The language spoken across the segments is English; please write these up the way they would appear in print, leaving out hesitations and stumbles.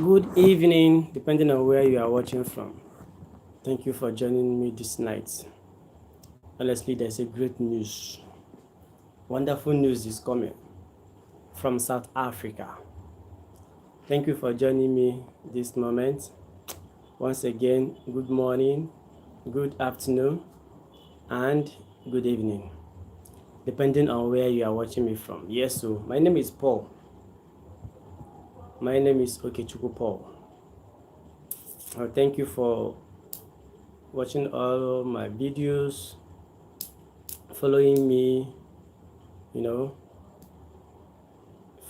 Good evening, depending on where you are watching from. Thank you for joining me this night. Honestly, there's a great news. Wonderful news is coming from South Africa. Thank you for joining me this moment. Once again, good morning, good afternoon, and good evening, depending on where you are watching me from. Yes, so my name is Paul. My name is Okechukwu Paul. Thank you for watching all my videos, following me, you know,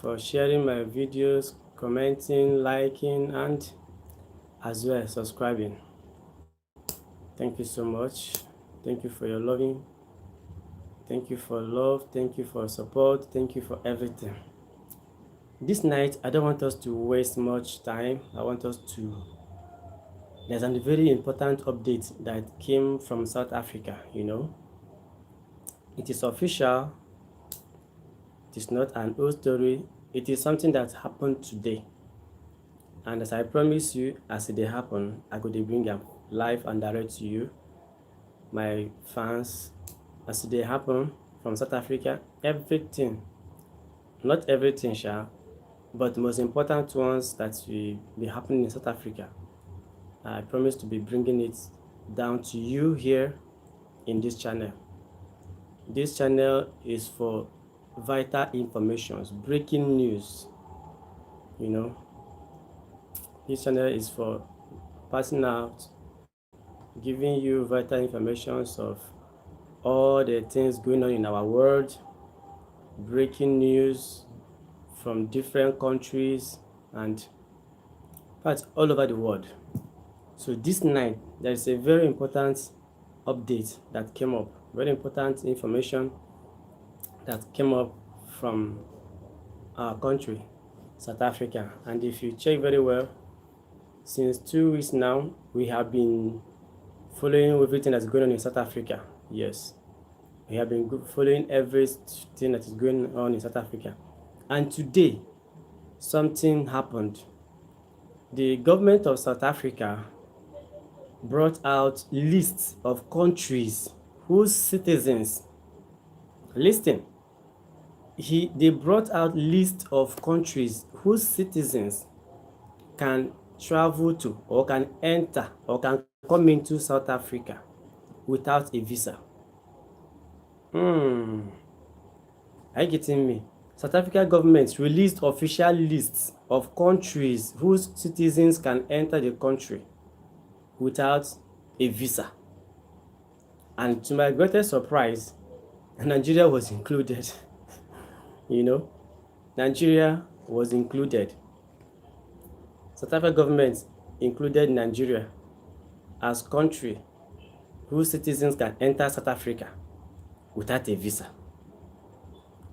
for sharing my videos, commenting, liking, and as well subscribing. Thank you so much. Thank you for your loving. Thank you for love. Thank you for support. Thank you for everything. This night, I don't want us to waste much time. There's a very important update that came from South Africa. It is official. It is not an old story. It is something that happened today. And as I promise you, as it happen, I could bring them live and direct to you, my fans, as they happen from South Africa. Everything, not everything, but the most important ones that will be happening in South Africa. I promise to be bringing it down to you here in this channel. This channel is for vital information, breaking news. This channel is for passing out, giving you vital information of all the things going on in our world, breaking news from different countries and parts all over the world. So this night, there is a very important update that came up, very important information that came up from our country, South Africa. And if you check very well, since 2 weeks now, we have been following everything that's going on in South Africa. Yes, we have been following everything that is going on in South Africa. And today, something happened. The government of South Africa brought out lists of countries whose citizens, listen, they brought out lists of countries whose citizens can travel to or can enter or can come into South Africa without a visa. Are you getting me? South Africa government released official lists of countries whose citizens can enter the country without a visa. And to my greatest surprise, Nigeria was included. Nigeria was included. South Africa government included Nigeria as country whose citizens can enter South Africa without a visa.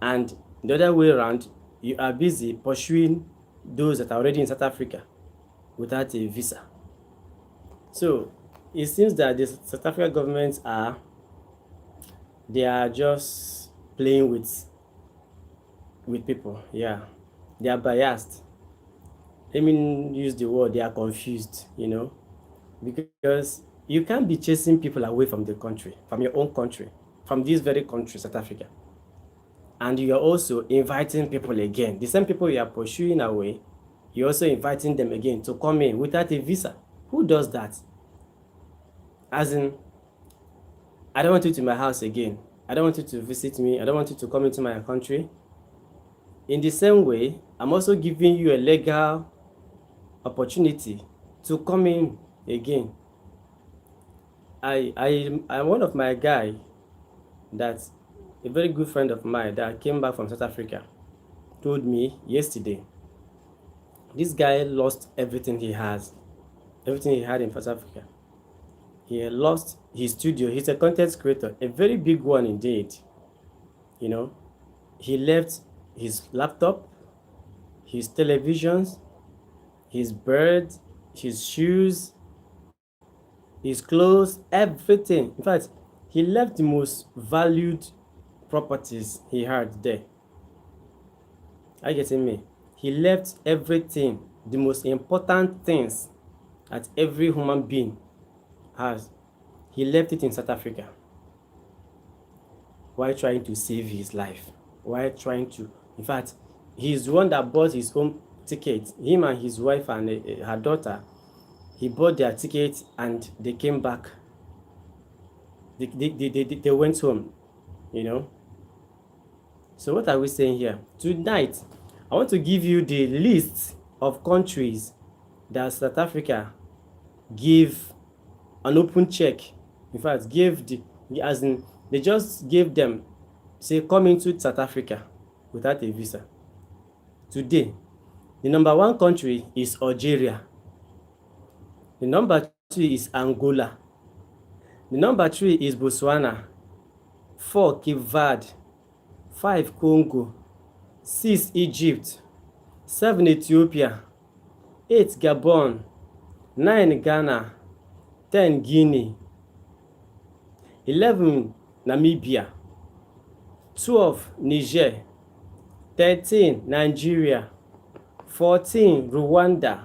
And the other way around, you are busy pursuing those that are already in South Africa without a visa. So it seems that the South African governments they are just playing with people. Yeah, they are biased. Let me use the word, they are confused, because you can't be chasing people away from the country, from your own country, from this very country, South Africa. And you are also inviting people again. The same people you are pursuing away, you're also inviting them again to come in without a visa. Who does that? As in, I don't want you to my house again. I don't want you to visit me. I don't want you to come into my country. In the same way, I'm also giving you a legal opportunity to come in again. I'm one of my guy that's a very good friend of mine that came back from South Africa told me yesterday. This guy lost everything he had in South Africa. He lost his studio. He's a content creator, a very big one indeed. He left his laptop, his televisions, his bird, his shoes, his clothes, everything. In fact, he left the most valued properties he had there. Are you getting me? He left everything the most important things that every human being has, he left it in South Africa while trying to save his life. While trying to, in fact, he's the one that bought his own ticket. Him and his wife and her daughter, he bought their ticket and they came back. They went home, you know. So what are we saying here? Tonight, I want to give you the list of countries that South Africa gave an open check. In fact, gave the, as in, they just gave them, say, come into South Africa without a visa. Today, the number one country is Algeria. The number two is Angola. The number three is Botswana. 4, Cape Verde. 5, Congo. 6, Egypt. 7, Ethiopia. 8, Gabon. 9, Ghana. 10, Guinea. 11, Namibia. 12, Niger. 13, Nigeria. 14, Rwanda.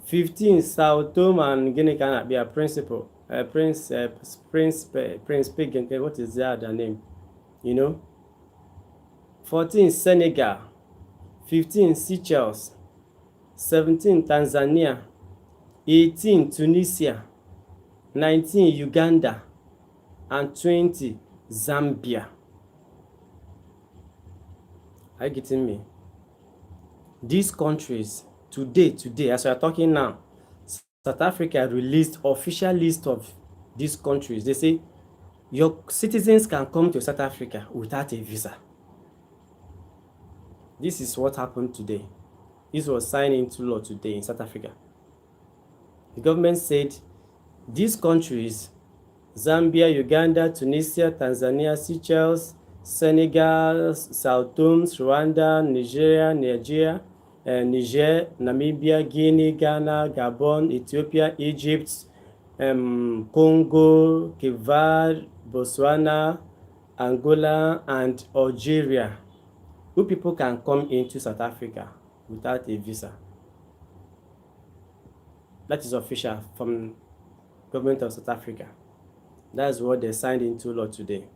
15, Sao Tome and Guinea can be a principal. Prince Pig, what is the other name? You know? 14, Senegal. 15, Seychelles. 17, Tanzania. 18, Tunisia. 19, Uganda. And 20, Zambia. Are you getting me? These countries, today, as we are talking now, South Africa released official list of these countries. They say your citizens can come to South Africa without a visa. This is what happened today. This was signed into law today in South Africa. The government said these countries, Zambia, Uganda, Tunisia, Tanzania, Seychelles, Senegal, Sao Tome, Rwanda, Niger, Namibia, Guinea, Ghana, Gabon, Ethiopia, Egypt, Congo, Cape Verde, Botswana, Angola, and Algeria. Who people can come into South Africa without a visa. That is official from government of South Africa. That's what they signed into law today.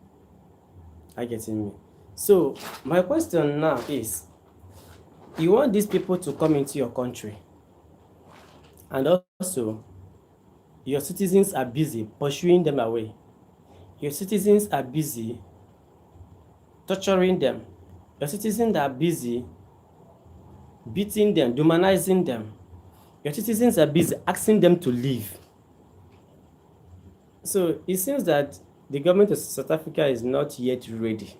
Are you getting me? So my question now is, you want these people to come into your country, and also your citizens are busy pursuing them away. Your citizens are busy torturing them. Your citizens are busy beating them, demonizing them. Your citizens are busy asking them to leave. So it seems that the government of South Africa is not yet ready,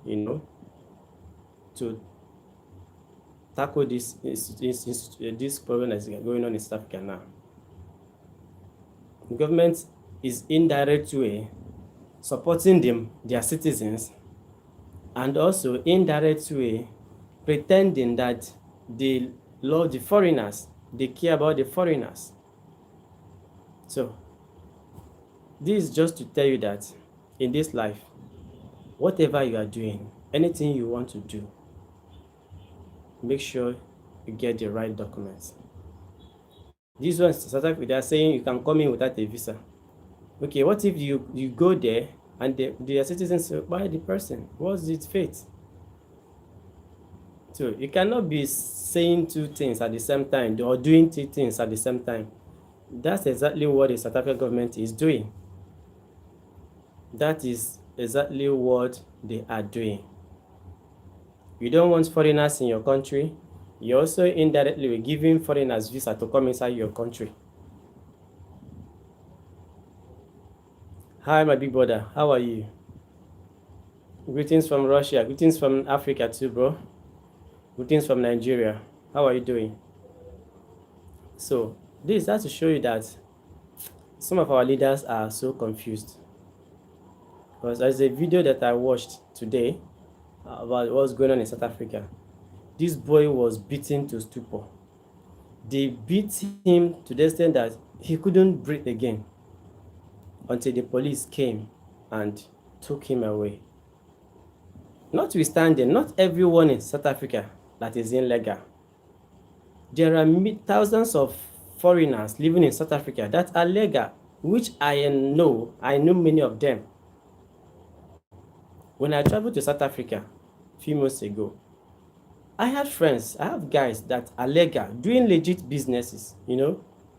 you know, to tackle this problem that is going on in South Africa now. The government is indirect way supporting them, their citizens, and also indirect way pretending that they love the foreigners, they care about the foreigners. So this is just to tell you that in this life, whatever you are doing, anything you want to do, make sure you get the right documents. These ones, South Africa, they are saying you can come in without a visa. Okay, what if you go there and the citizens say, why the person? What's its fate? So you cannot be saying two things at the same time or doing two things at the same time. That's exactly what the South African government is doing. That is exactly what they are doing. You don't want foreigners in your country. You also indirectly giving foreigners visa to come inside your country. Hi, my big brother. How are you? Greetings from Russia. Greetings from Africa too, bro. Greetings from Nigeria. How are you doing? So this has to show you that some of our leaders are so confused. Because there's a video that I watched today about what's going on in South Africa. This boy was beaten to stupor. They beat him to the extent that he couldn't breathe again until the police came and took him away. Notwithstanding, not everyone in South Africa that is illegal. there are thousands of foreigners living in South Africa that are legal, which I know many of them. When I traveled to South Africa a few months ago, I have guys that are legal, doing legit businesses,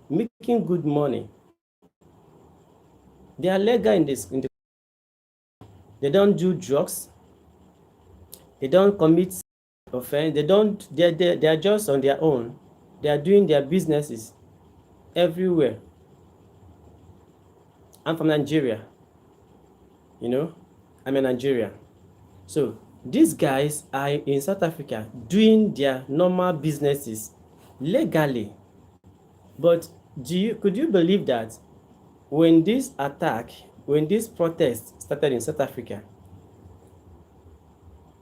making good money. They are legal they don't do drugs, they don't commit offense, they are just on their own. They are doing their businesses everywhere. I'm from Nigeria, I'm a Nigerian. So these guys are in South Africa doing their normal businesses legally. But could you believe that when this protest started in South Africa,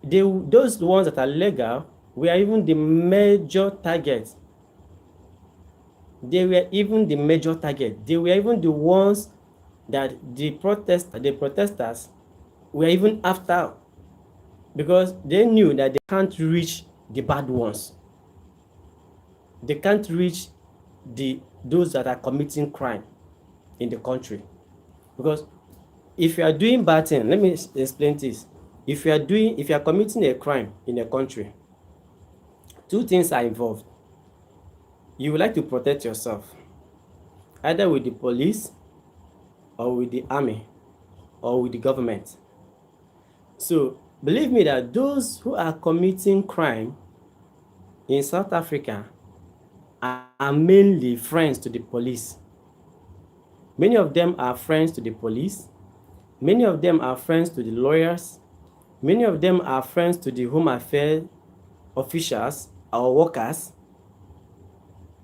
those ones that are legal were even the major target. They were even the major target. They were even the ones that the protesters were even after, because they knew that they can't reach the bad ones. They can't reach those that are committing crime in the country. Because if you are doing bad thing, let me explain this. If you are committing a crime in a country, two things are involved. You would like to protect yourself, either with the police or with the army or with the government. So believe me that those who are committing crime in South Africa are mainly friends to the police. Many of them are friends to the police. Many of them are friends to the lawyers. Many of them are friends to the Home Affairs officials or workers,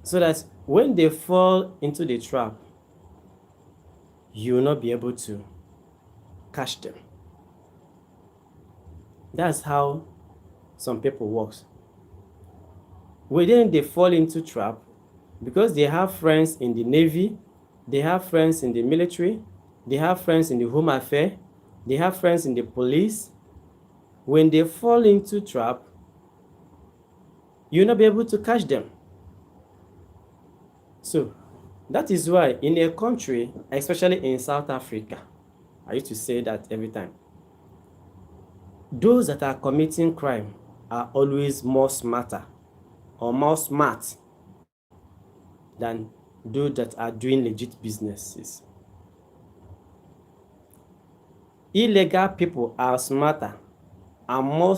so that when they fall into the trap, you will not be able to catch them. That's how some people work. When they fall into trap, because they have friends in the Navy, they have friends in the military, they have friends in the Home Affairs, they have friends in the police. When they fall into trap, you'll not be able to catch them. So that is why in a country, especially in South Africa, I used to say that every time, those that are committing crime are always more smarter or more smart than those that are doing legit businesses. Illegal people are smarter and more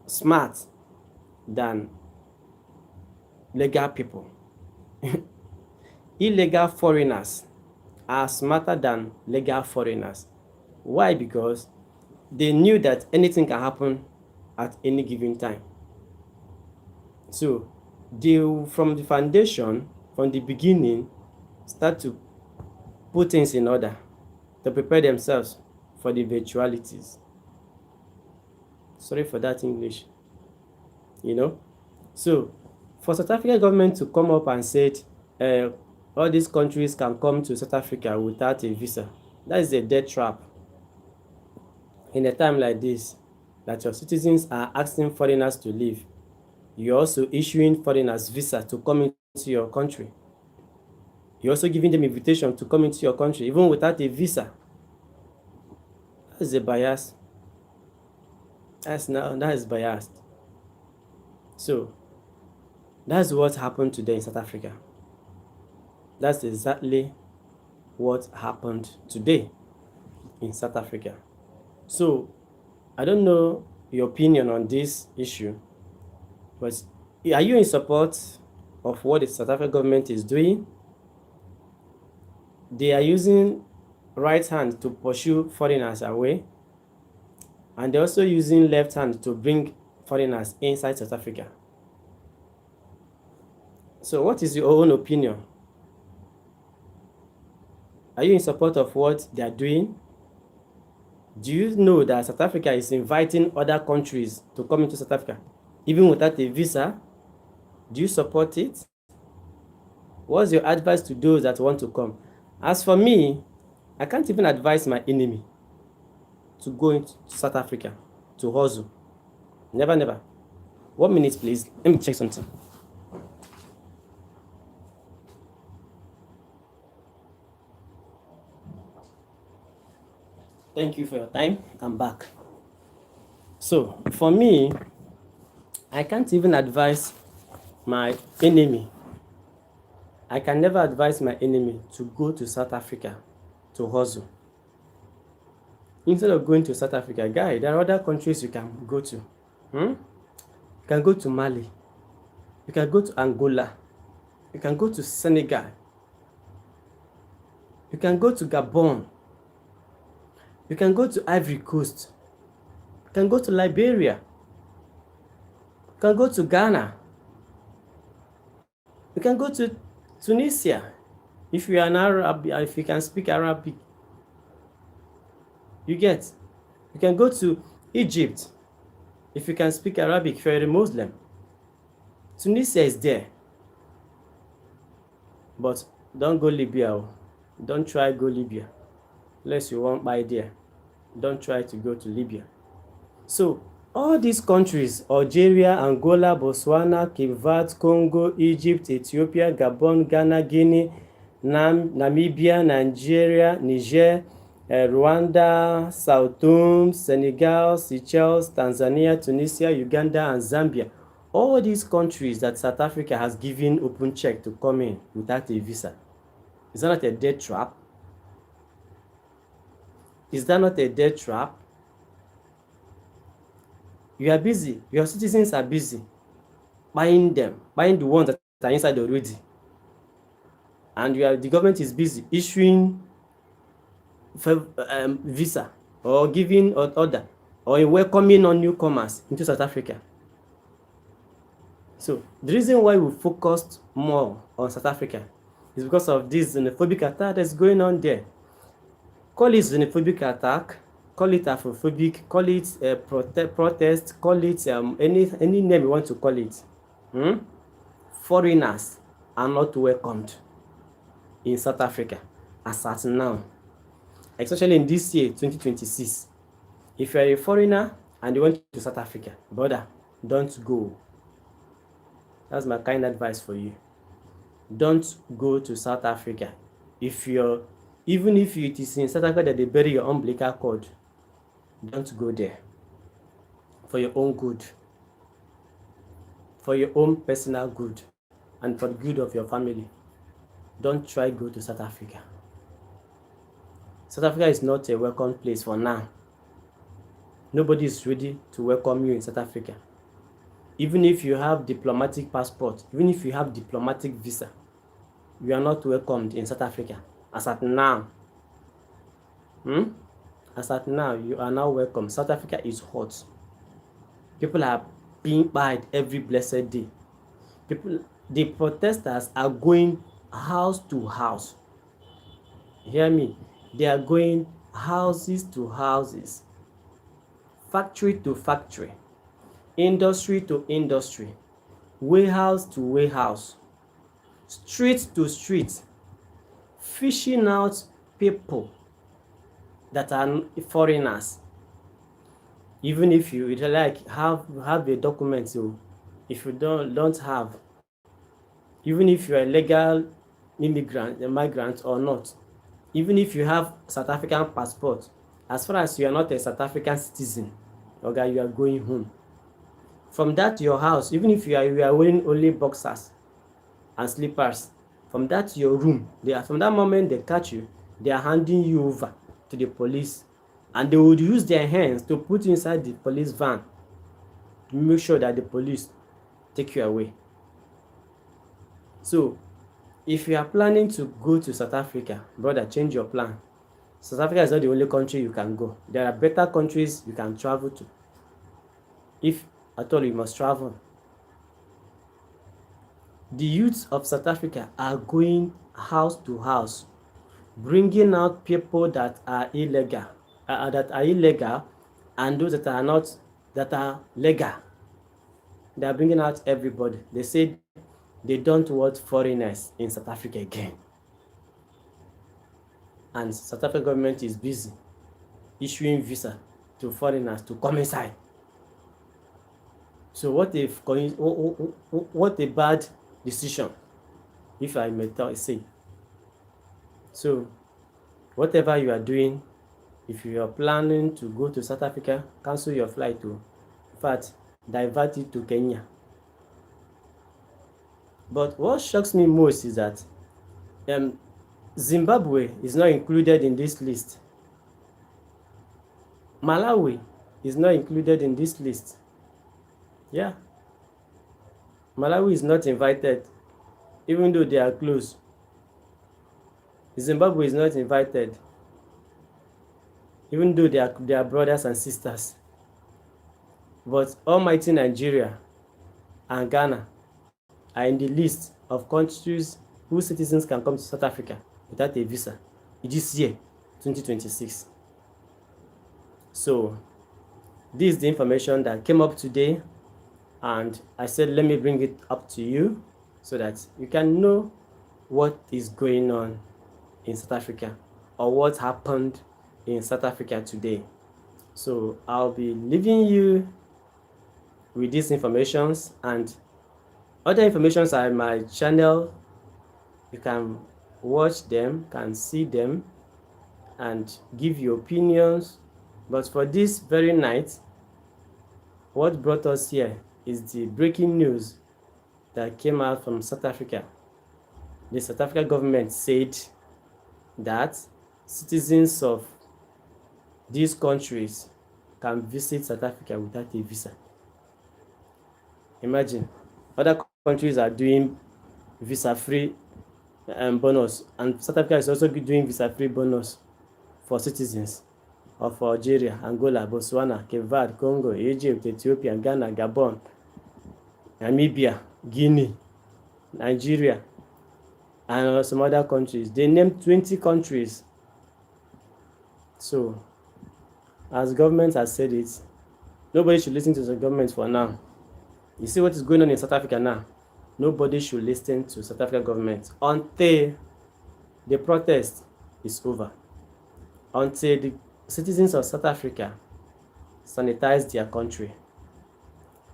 smart than legal people. Illegal foreigners are smarter than legal foreigners. Why? Because they knew that anything can happen at any given time. So they, from the foundation, from the beginning, start to put things in order to prepare themselves for the eventualities. Sorry for that English. So for South African government to come up and say all these countries can come to South Africa without a visa, that is a death trap. In a time like this, that your citizens are asking foreigners to leave, you're also issuing foreigners visa to come into your country. You're also giving them invitation to come into your country, even without a visa. That's a bias. That is biased. So that's what happened today in South Africa. That's exactly what happened today in South Africa. So I don't know your opinion on this issue, but are you in support of what the South African government is doing? They are using right hand to pursue foreigners away, and they're also using left hand to bring foreigners inside South Africa. So what is your own opinion? Are you in support of what they are doing? Do you know that South Africa is inviting other countries to come into South Africa, even without a visa? Do you support it? What's your advice to those that want to come? As for me, I can't even advise my enemy to go into South Africa to hustle. Never, never. 1 minute, please. Let me check something. Thank you for your time. I'm back. So, for me, I can't even advise my enemy. I can never advise my enemy to go to South Africa to hustle. Instead of going to South Africa, guy, there are other countries you can go to. You can go to Mali. You can go to Angola. You can go to Senegal. You can go to Gabon. You can go to Ivory Coast. You can go to Liberia. You can go to Ghana. You can go to Tunisia. If you are an Arab, if you can speak Arabic, you get. You can go to Egypt if you can speak Arabic, if you're a Muslim. Tunisia is there. But don't go Libya. Don't try go Libya. Unless you won't buy there. Don't try to go to Libya. So all these countries, Algeria, Angola, Botswana, Cape Verde, Congo, Egypt, Ethiopia, Gabon, Ghana, Guinea, Namibia, Nigeria, Niger, Rwanda, Sao Tome, Senegal, Seychelles, Tanzania, Tunisia, Uganda, and Zambia. All these countries that South Africa has given open check to come in without a visa. Is that not a death trap? Is that not a death trap? You are busy. Your citizens are busy buying them, buying the ones that are inside already. And the government is busy issuing visa or giving order or welcoming on newcomers into South Africa. So the reason why we focused more on South Africa is because of this xenophobic attack that's going on there. Call it xenophobic attack, call it Afrophobic, call it protest, call it any name you want to call it. Foreigners are not welcomed in South Africa as at now, especially in this year 2026. If you are a foreigner and you went to South Africa, brother, don't go. That's my kind advice for you. Don't go to South Africa. Even if it is in South Africa that they bury your umbilical cord, don't go there. For your own good, for your own personal good, and for the good of your family, don't try go to South Africa. South Africa is not a welcome place for now. Nobody is ready to welcome you in South Africa. Even if you have diplomatic passport, even if you have diplomatic visa, you are not welcomed in South Africa. As at now, as at now, you are now welcome. South Africa is hot. People are being buyed every blessed day. The protesters are going house to house. Hear me? They are going houses to houses, factory to factory, industry to industry, warehouse to warehouse, street to street, fishing out people that are foreigners. Even if you like have a document, so if you don't have, even if you're a legal migrant or not, even if you have South African passport, as far as you are not a South African citizen, okay, you are going home. From that your house, even if you are wearing only boxers and slippers, from that your room, from that moment they catch you, they are handing you over to the police, and they would use their hands to put you inside the police van to make sure that the police take you away. So if you are planning to go to South Africa, brother, change your plan. South Africa is not the only country you can go. There are better countries you can travel to. If at all you must travel. The youths of South Africa are going house to house, bringing out people that are illegal, and those that are not, that are legal. They are bringing out everybody. They say they don't want foreigners in South Africa again. And South African government is busy issuing visa to foreigners to come inside. So what a bad decision, if I may say. So whatever you are doing, If you are planning to go to South Africa, cancel your flight to, in fact, divert it to Kenya. But what shocks me most is that Zimbabwe is not included in this list. Malawi is not included in this list. Yeah. Malawi is not invited, even though they are close. Zimbabwe is not invited, even though they are brothers and sisters. But almighty Nigeria and Ghana are in the list of countries whose citizens can come to South Africa without a visa this year, 2026. So this is the information that came up today, and I said let me bring it up to you so that you can know what is going on in South Africa or what happened in South Africa today. So I'll be leaving you with these informations, and other informations are in my channel. You can watch them, can see them, and give your opinions. But for this very night, what brought us here is the breaking news that came out from South Africa. The South African government said that citizens of these countries can visit South Africa without a visa. Imagine, other countries are doing visa-free bonus, and South Africa is also doing visa-free bonus for citizens of Algeria, Angola, Botswana, Cape Verde, Congo, Egypt, Ethiopia, Ghana, Gabon, Namibia, Guinea, Nigeria, and some other countries. They named 20 countries. So, as government has said it, nobody should listen to the government for now. You see what is going on in South Africa now? Nobody should listen to South African government until the protest is over. Until the citizens of South Africa sanitize their country.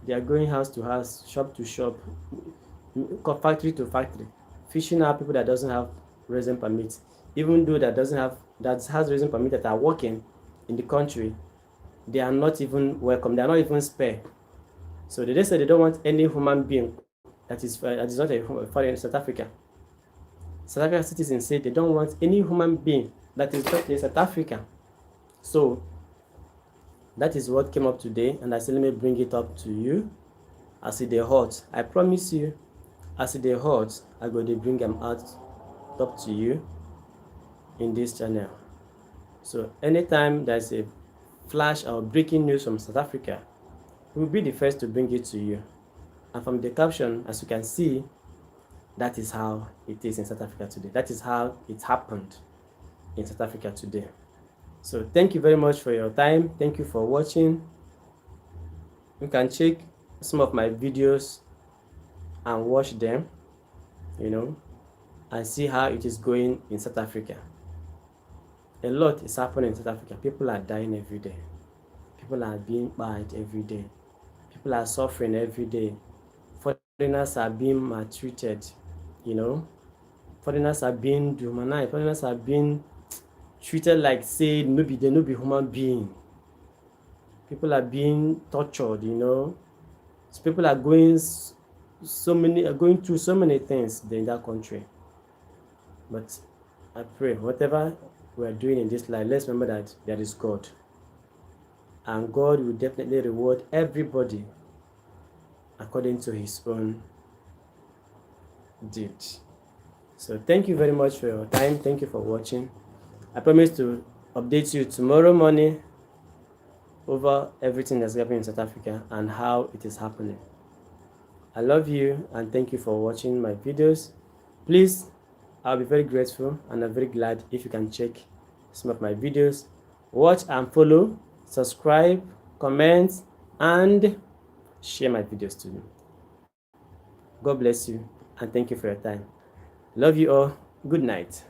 They are going house to house, shop to shop, factory to factory, fishing out people that doesn't have resident permit. Even though that has resident permit that are working in the country, they are not even welcome. They are not even spared. So they just say they don't want any human being that is not a foreign in South Africa. South African citizens say they don't want any human being that is not in South Africa. So that is what came up today, and I said let me bring it up to you as it dey hot. I promise you, as it dey hot, I go to bring them out up to you in this channel. So anytime there's a flash or breaking news from South Africa, we'll be the first to bring it to you. And from the caption, as you can see, that is how it is in South Africa today. That is how it happened in South Africa today. So thank you very much for your time. Thank you for watching. You can check some of my videos and watch them, and see how it is going in South Africa. A lot is happening in South Africa. People are dying every day. People are being banned every day. People are suffering every day. Foreigners are being maltreated, Foreigners are being dehumanized. Foreigners are being treated like say they no be human being. People are being tortured, So people are going through so many things in that country. But I pray whatever we are doing in this life, let's remember that there is God. And God will definitely reward everybody according to his own deed. So thank you very much for your time. Thank you for watching. I promise to update you tomorrow morning over everything that's happening in South Africa and how it is happening. I love you and thank you for watching my videos. Please, I'll be very grateful and I'm very glad if you can check some of my videos. Watch and follow, subscribe, comment, and share my videos to you. God bless you and thank you for your time. Love you all. Good night.